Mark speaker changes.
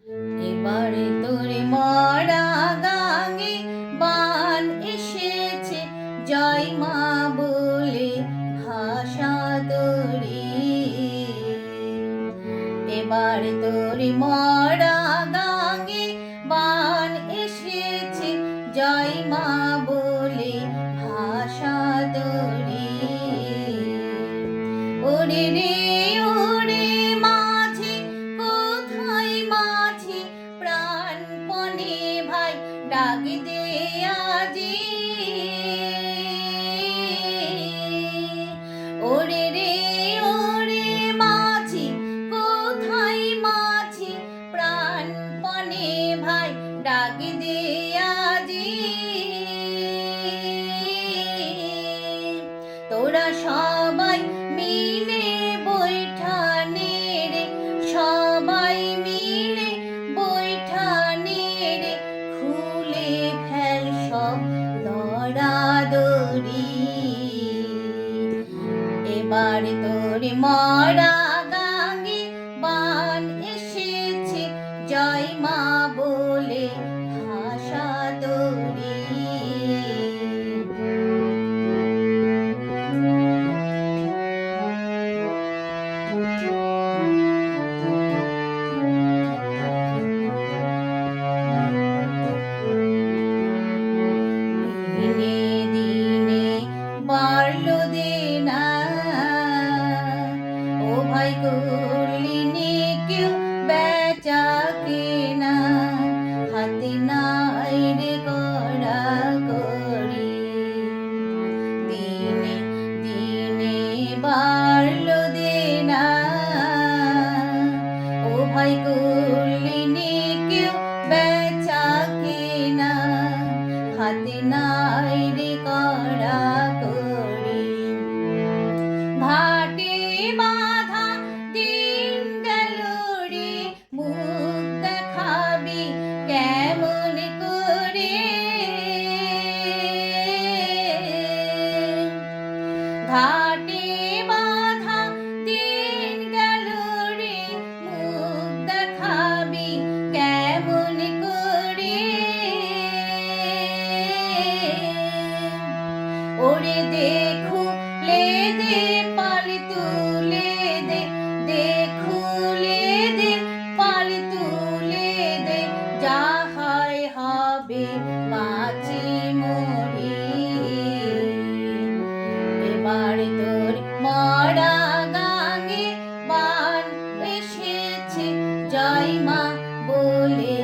Speaker 1: এবারে তোর মরা গাঙে বান এসেছে, জয় মা বলে ভাষা তোরি। এবারে তোর মরা গাঙে বান এসেছে, জয় মা বলে ভাষা তোরি। ওরে রে ওরে মাঝি, কোথায় মাঝি, প্রাণপণে ভাই ডাক দে আজি। ওরে রে ওরে মাঝি, কোথায় মাঝি, প্রাণপণে ভাই ডাক দে আজি। তোরা সবাই মিলে বৈঠানে রে, সবাই মিলে বৈঠানে রে, খুলে ফেল সব দরাদরি। এবার তোর মরা গাঙে বান এসেছে, জয় মা বলে ভাষা তোরি। দিনে দিনে বাড়লো দেনা, ও ভাই করলি নে কেউ বেচা কেনা, হাতে নাই রে কড়া করি। দিনে দিনে বাড়লো দেনা, ও ভাই করলি নে কেউ বেচা কেনা, হাতে নাই রে কড়া করি। ঘাটে বাঁধা দিন গেল রে, মুখ দেখাবি কেমন করে। ঘাটে বাঁধা দিন গেল রে, মুখ দেখাবি কেমন করে। ওরে দেখুলে দে পাল তুলে দে, দেখুলে দে পাল তুলে দে, যা হয় হবে বাঁচি মরি। এবার তোর মরা গাঙে বান এসেছে, জয় মা বলে